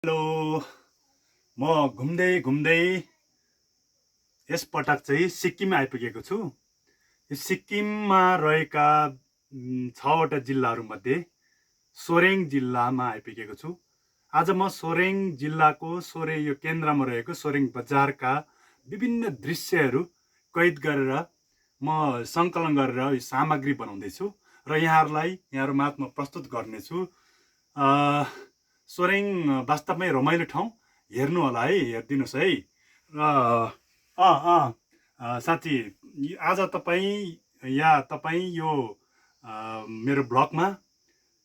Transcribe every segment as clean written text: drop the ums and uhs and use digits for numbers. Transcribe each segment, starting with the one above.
Hello म घुम्दै घुम्दै यसपटक चाहिँ सिक्किम आइपुगेको छु। यो सिक्किममा रहेका 6वटा जिल्लाहरूमध्ये सोरेङ जिल्लामा आइपुगेको छु। आज म सोरेङ जिल्लाको यो केन्द्रमा रहेको सोरेङ बजारका विभिन्न दृश्यहरू कैद गरेर म सङ्कलन गरेर यो सामग्री बनाउँदैछु र यहाँहरू माझमा प्रस्तुत गर्नेछु। सोरेङ वास्तवमै रमाइलो ठाउँ, हेर्नु होला है, हेरिदिनुहोस् है। साथी, आज तपाईँ यो मेरो ब्लगमा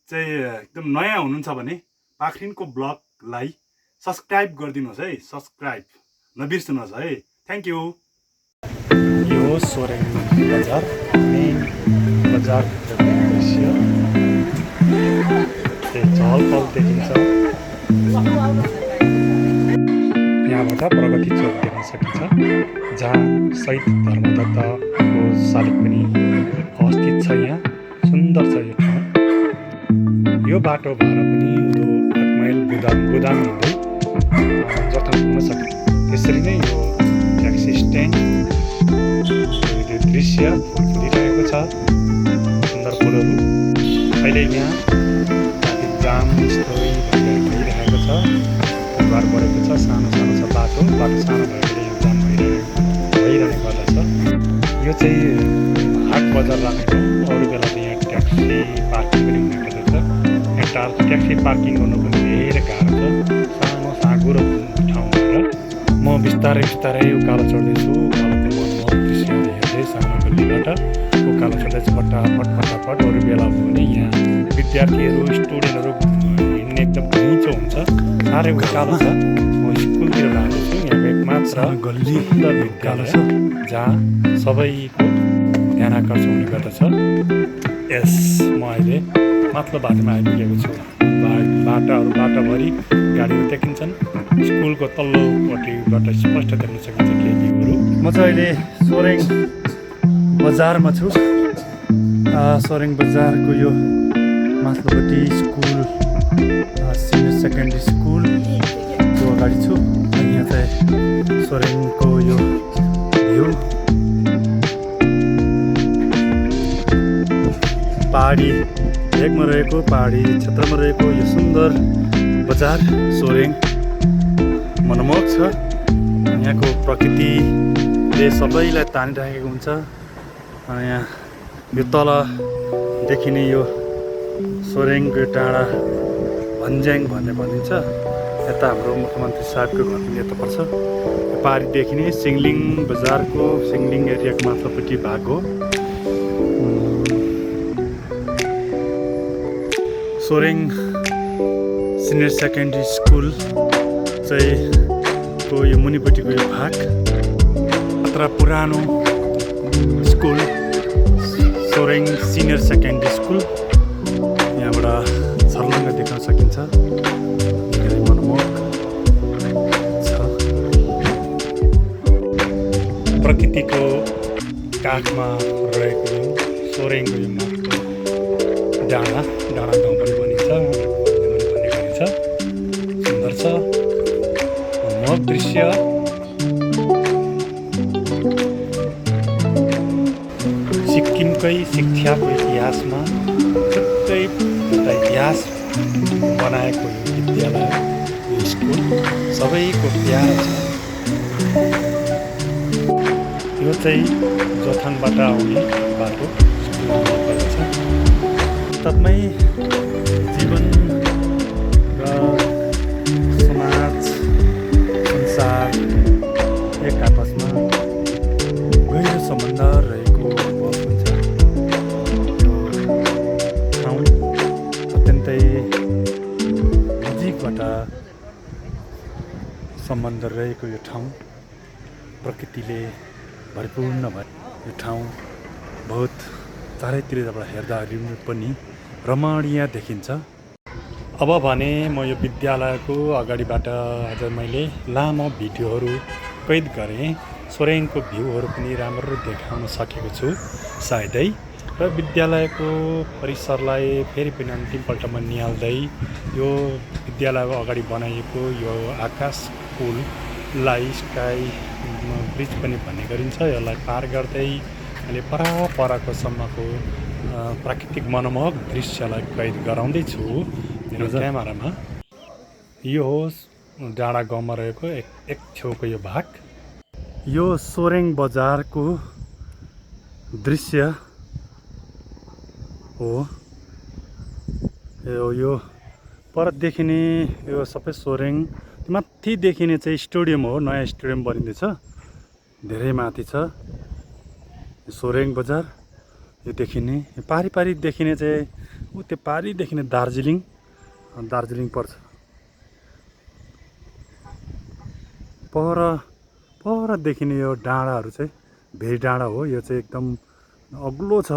चाहिँ एकदम नयाँ हुनुहुन्छ भने पाखरिनको ब्लगलाई सब्सक्राइब गरिदिनुहोस् है, सब्सक्राइब नबिर्सनुहोस् है। Thank you. यो सोरेङ बजार, मेन बजारभित्रको दृश्य चहलपहल देखिन्छ। यहाँबाट प्रगति चोक देख्न सकिन्छ, जहाँ शहीद धर्मदत्तको शालिग पनि अवस्थित छ। यहाँ सुन्दर छ यो ठाउँ। यो बाटो भएर पनि उँधो 8 माइल गोदाम हुँदै जथाङ पुग्न सकिन्छ। त्यसरी नै यो ट्याक्सी स्ट्यान्ड दृश्य फुल फुलिरहेको छ, सुन्दर फुलहरू। अहिले यहाँ जाम भइरहेको छ, घर बढेको छ, सानो छ बाटो सानो भएकोले यो जाम भइरहने गर्दछ। यो चाहिँ हाट बजार जाने ठाउँ। अरू बेला चाहिँ यहाँ ट्याक्सी पार्किङ पनि हुने गर्दछ। यहाँ ट्याक्सी पार्किङ गर्नु पनि धेरै गाह्रो छ, सानो साँगुरो ठाउँ भएर म बिस्तारै उकालो चढ्दैछु। उकालोको मनमोहक दृश्य हेर्दै सानो गल्लीबाट उकालो चढ्दैछु फटाफट। अरू बेला हो भने यहाँ विद्यार्थीहरू स्टुडेन्टहरू हिँड्ने एकदम घुइँचो हुन्छ, साह्रै उकालो छ। म स्कुलतिर जाँदैछु। यहाँ एक मात्र गल्ली सुन्दर विद्यालय छ, जहाँ सबैको ध्यान आकर्षण हुने गर्दछ। यस, म अहिले माथिल्लो बाटोमा आइपुगेको छु। बाटाभरि गाडीहरू देखिन्छन्। स्कुलको तल्लोपट्टिबाट स्पष्ट देख्न सकिन्छ केही भ्यूहरू। म चाहिँ अहिले सोरेङ बजारमा छु। सोरेङ बजारको यो माथिल्लोपट्टि स्कुल, सिनियर सेकेन्ड्री स्कुलको अगाडि छु। अनि यहाँ चाहिँ सोरेङको यो भ्यू, पहाडी भेगमा रहेको, पहाडी क्षेत्रमा रहेको यो सुन्दर बजार सोरेङ मनमोहक छ। यहाँको प्रकृतिले सबैलाई तानिरहेको हुन्छ। यहाँ यो तल देखिने यो सोरेङको डाँडा भन्ज्याङ भन्ने भनिन्छ। यता हाम्रो मुख्यमन्त्री साहबको घर पनि यता पर्छ। यो पहाडी देखिने सिङलिङ बजारको सिङलिङ एरियाको माथिल्लोपट्टि भाग हो। सोरेङ सिनियर सेकेन्ड्री स्कुल चाहिँ को यो मुनिपट्टिको यो भाग अत्र पुरानो school Soreng senior secondary school. यहाँबाट छर्लङ्ग देख्न सकिन्छ। धेरै मनमोहक छ। प्रकृतिको काखमा रहेको यो सोरेङको यो माथिल्लो डाँडा गाउँ पनि भनिन्छ, भन्ने गरिन्छ। सुन्दर छ, मनमोहक दृश्य। सिक्किमकै शिक्षाको इतिहासमा छुट्टै एउटा इतिहास बनाएको यो विद्यालय, यो स्कुल सबैको प्यारो छ। यो चाहिँ जोथाङबाट आउने बाटो छ। तमै जीवन र समाज संसार एक आपसमा गहिरो सम्बन्ध रहेको अनुभव हुन्छ। यो ठाउँ अत्यन्तै नजिकबाट सम्बन्ध रहेको यो ठाउँ, प्रकृतिले भरिपूर्ण भयो। यो ठाउँ बहुत चारैतिरबाट हेर्दा पनि रमणीय देखिन्छ। अब भने म यो विद्यालयको अगाडिबाट आज मैले लामो भिडियोहरू कैद गरेँ। सोरेङको भ्यूहरू पनि राम्रो देखाउन सकेको छु सायदै। र विद्यालयको परिसरलाई फेरि पनि अन्तिमपल्टमा निहाल्दै यो विद्यालयको अगाडि बनाइएको यो आकाश पुललाई स्काई ब्रिज पनि भन्ने गरिन्छ। यसलाई पार गर्दै अहिले परको सम्मको प्राकृतिक मनमोहक दृश्यलाई कैद गराउँदैछु मेरो क्यामेरामा। यो हो डाँडा गाउँमा रहेको एक छेउको यो भाग। यो सोरेङ बजारको दृश्य हो। यो पर देखिने यो सबै सोरेङ, माथि देखिने चाहिँ स्टेडियम हो, नयाँ स्टेडियम बनिँदैछ, धेरै माथि छ सोरेङ बजार। यो देखिने पारी देखिने चाहिँ त्यो पारी देखिने दार्जिलिङ पर्छ। पर देखिने यो डाँडाहरू चाहिँ भेरी डाँडा हो। यो चाहिँ एकदम अग्लो छ,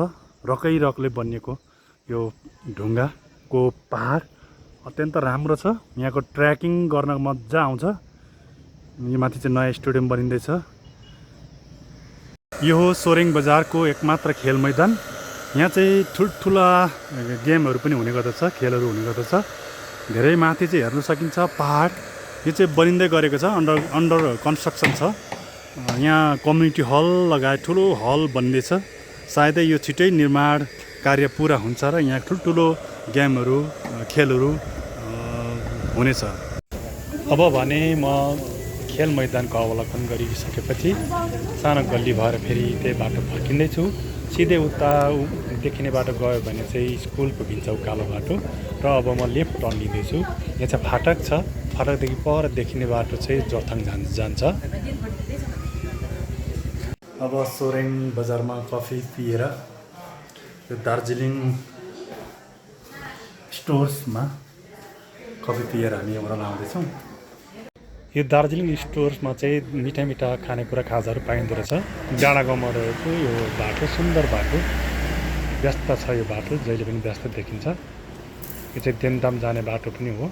रकैरकले बनिएको यो ढुङ्गाको पहाड अत्यन्त राम्रो छ। यहाँको ट्रेकिङ गर्न मजा आउँछ। यो माथि चाहिँ नयाँ स्टेडियम बनिँदैछ। यो हो सोरेङ बजारको एकमात्र खेल मैदान। यहाँ चाहिँ ठुल्ठुला गेमहरू पनि हुने गर्दछ, खेलहरू हुने गर्दछ। धेरै माथि चाहिँ हेर्न सकिन्छ पहाड। यो चाहिँ बनिँदै गरेको छ, अन्डर कन्स्ट्रक्सन छ। यहाँ कम्युनिटी हल लगायत ठुलो हल बन्दैछ। सायदै यो छिटै निर्माण कार्य पुरा हुन्छ र यहाँ ठुल्ठुलो गेमहरू खेलहरू हुनेछ। अब भने म खेल मैदानको अवलोकन गरिसकेपछि सानो गल्ली भएर फेरि त्यही बाटो फर्किँदैछु। सिधै उता देखिने बाटो गयो भने चाहिँ स्कुल पुगिन्छ, उकालो बाटो। र अब म लेफ्ट टर्न लिँदैछु। यहाँ चाहिँ फाटक छ, फाटकदेखि पर देखिने बाटो चाहिँ जोरथाङ जान्छ। अब सोरेङ बजारमा कफी पिएर यो दार्जिलिङ स्टोर्समा कफी पिएर हामी एउटा आउँदैछौँ। यो दार्जिलिङ स्टोर्समा चाहिँ मिठा खानेकुरा खाजाहरू पाइँदो रहेछ। डाँडा गाउँमा रहेको यो बाटो सुन्दर बाटो, व्यस्त छ यो बाटो, जहिले पनि व्यस्त देखिन्छ। यो चाहिँ देन्ताम जाने बाटो पनि हो।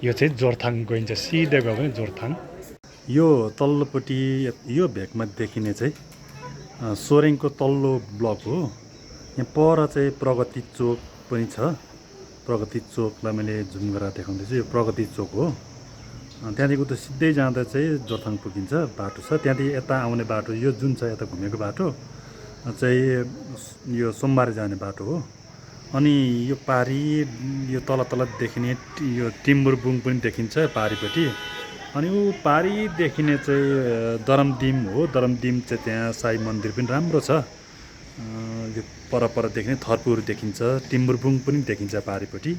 यो चाहिँ जोरथाङ गइन्छ, सिधै गयो भने जोरथाङ। यो तल्लोपट्टि यो भेकमा देखिने चाहिँ सोरेङको तल्लो ब्लक हो। यहाँ पर चाहिँ प्रगति चोक पनि छ। प्रगति चोकलाई मैले जुम गरेर देखाउँदैछु। यो प्रगति चोक हो। त्यहाँदेखि उता सिधै जाँदा चाहिँ जोरथाङ पुगिन्छ बाटो छ। त्यहाँदेखि यता आउने बाटो यो जुन छ, यता घुमेको बाटो चाहिँ यो सोमबारे जाने बाटो हो। अनि यो पारी यो तल देखिने यो टिम्बुरबुङ पनि देखिन्छ पारीपट्टि। अनि ऊ पारी देखिने चाहिँ दरमदिम हो। दरमदिम चाहिँ त्यहाँ साई मन्दिर पनि राम्रो छ। यो पर देखिने थर्पुहरू देखिन्छ, टिम्बुरबुङ पनि देखिन्छ पारीपट्टि।